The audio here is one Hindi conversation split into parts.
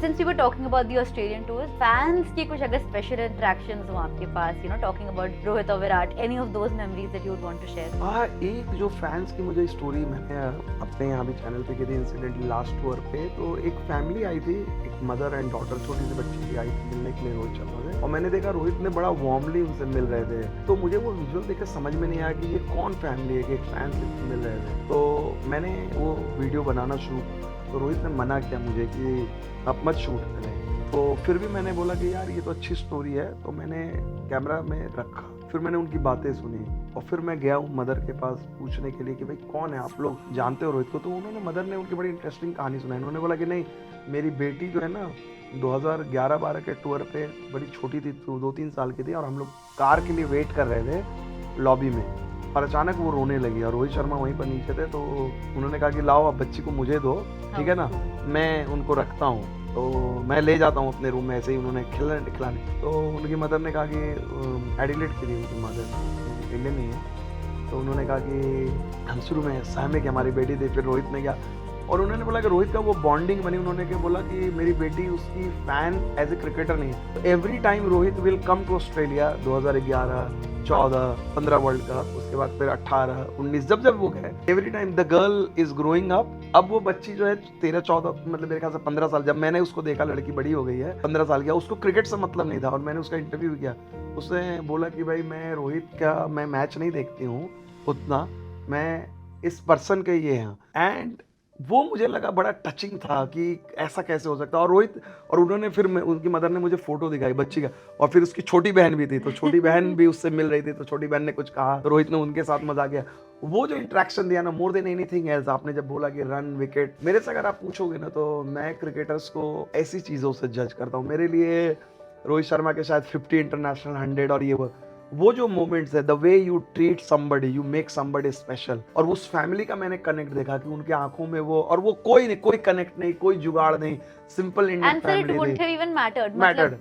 since you were talking about the Australian tours, fans की कुछ अगर special interactions हो आपके पास, you know, talking about Rohit or Virat, any of those memories that you would want to share? हाँ, एक जो फैंस की मुझे स्टोरी मैंने अपने यहाँ भी चैनल पे की थी इंसिडेंटली लास्ट टूर पे, तो एक फैमिली आई थी, एक मदर एंड डॉटर छोटी सी बच्ची की आई थी मिलने के लिए रोहित शर्मा से, और मैंने देखा रोहित ने बड़ा वार्मली उनसे मिल रहे थे, तो मुझे वो विजुअल देख के समझ में नहीं आया कि ये कौन फैमिली है कि एक फैन से मिल रहे थे। तो मैंने वो वीडियो बनाना शुरू, तो रोहित ने मना किया मुझे कि आप मत शूट करें, तो फिर भी मैंने बोला कि यार ये तो अच्छी स्टोरी है, तो मैंने कैमरा में रखा, फिर मैंने उनकी बातें सुनी और फिर मैं गया हूँ मदर के पास पूछने के लिए कि भाई कौन है, आप लोग जानते हो रोहित को? तो उन्होंने, मदर ने उनकी बड़ी इंटरेस्टिंग कहानी सुनाई। उन्होंने बोला कि नहीं, मेरी बेटी जो है ना 2011-12 के टूर पे बड़ी छोटी थी, 2-3 साल की थी, और हम लोग कार के लिए वेट कर रहे थे लॉबी में, और अचानक वो रोने लगी और रोहित शर्मा वहीं पर नीचे थे, तो उन्होंने कहा कि लाओ अब बच्ची को मुझे दो, ठीक है ना, मैं उनको रखता हूँ, तो मैं ले जाता हूँ अपने रूम में। ऐसे ही उन्होंने खिलाने, तो उनकी मदर ने कहा कि एडिलेड की थी उनकी मदर, इंडियन नहीं है, तो उन्होंने कहा कि हम शुरू में सहमे कि हमारी बेटी थी, फिर रोहित ने क्या, और उन्होंने बोला कि रोहित का वो बॉन्डिंग बनी, उन्होंने क्या बोला कि मेरी बेटी उसकी फैन एज ए क्रिकेटर नहीं है, तो every time Rohit will come to Australia 2011, 14, 15 world cup, उसके बाद फिर 18, 19, जब वो गए, every time the girl is growing up. अब वो बच्ची जो है 13-14, मतलब मेरे ख्याल से 15 साल, जब मैंने उसको देखा, लड़की बड़ी हो गई है, 15 साल की, उसको क्रिकेट से मतलब नहीं था, और मैंने उसका इंटरव्यू किया, उसने बोला कि भाई मैं रोहित का मैं मैच नहीं देखती हूँ उतना, मैं इस पर्सन के ये हैं, एंड वो मुझे लगा बड़ा टचिंग था कि ऐसा कैसे हो सकता है। और रोहित, और उन्होंने फिर उनकी मदर ने मुझे फोटो दिखाई बच्ची का, और फिर उसकी छोटी बहन भी थी, तो छोटी बहन भी उससे मिल रही थी, तो छोटी बहन ने कुछ कहा, तो रोहित ने उनके साथ मजा किया। वो जो इंटरेक्शन दिया ना, मोर देन एनीथिंग एल्स, आपने जब बोला कि रन विकेट, मेरे से अगर आप पूछोगे ना, तो मैं क्रिकेटर्स को ऐसी चीजों से जज करता हूँ। मेरे लिए रोहित शर्मा के शायद 50 इंटरनेशनल, 100, और ये वो जो मोमेंट्स है, the way you treat somebody, you make somebody special, और उस फैमिली का मैंने कनेक्ट देखा कि उनके आंखों में वो, और वो कोई कनेक्ट नहीं, कोई जुगाड़ नहीं, सिंपल इंडियन फैमिली थी, मैटर्ड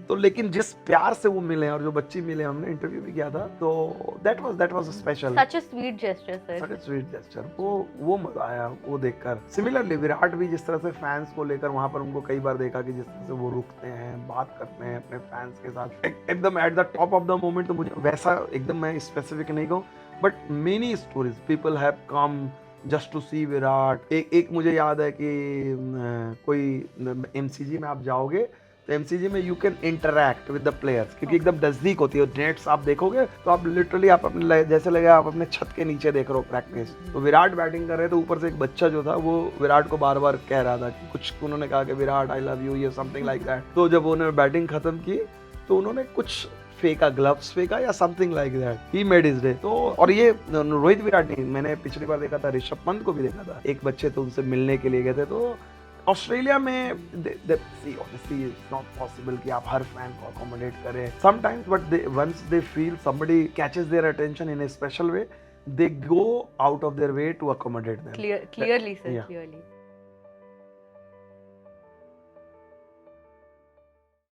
तो, लेकिन जिस प्यार से वो मिले और जो बच्ची मिले, हमने इंटरव्यू भी किया था, तो that was special, such a sweet gesture sir, such a sweet gesture. वो मजा आया वो देखकर। सिमिलरली विराट भी जिस तरह से फैंस को लेकर वहां पर, उनको कई बार देखा कि जिस तरह से वो रुकते हैं, बात करते हैं अपने फैंस के साथ एकदम at the top of the moment, तो मुझे वैसा एकदम मैं स्पेसिफिक नहीं कहूँ, but many stories people have come just to see Virat. एक मुझे याद है कि कोई एमसीजी में आप जाओगे, तो एमसीजी में you can interact with the players, क्योंकि एकदम नजदीक होती है, नेट्स आप देखोगे तो आप लिटरली आप अपने जैसे लगे आप अपने छत के नीचे देख रहे हो प्रैक्टिस। तो विराट बैटिंग कर रहे थे, ऊपर से एक बच्चा जो था वो विराट को बार बार कह रहा था कि कुछ, उन्होंने कहा कि विराट आई लव यू, ये समथिंग लाइक दैट। तो जब उन्होंने बैटिंग खत्म की, तो उन्होंने कुछ फेंका, ग्लव्स फेंका या something like that, he made his day. तो और ये रोहित विराट नहीं, मैंने पिछली बार देखा था, ऋषभ पंत को भी देखा था, एक बच्चे तो उनसे मिलने के लिए गए थे। तो ऑस्ट्रेलिया में ऑनेस्टली इट्स नॉट पॉसिबल कि आप हर फैन को अकोमोडेट करें sometimes, but once they feel somebody catches their attention in a special way, they go out of their way to accommodate them. Clearly sir, clearly.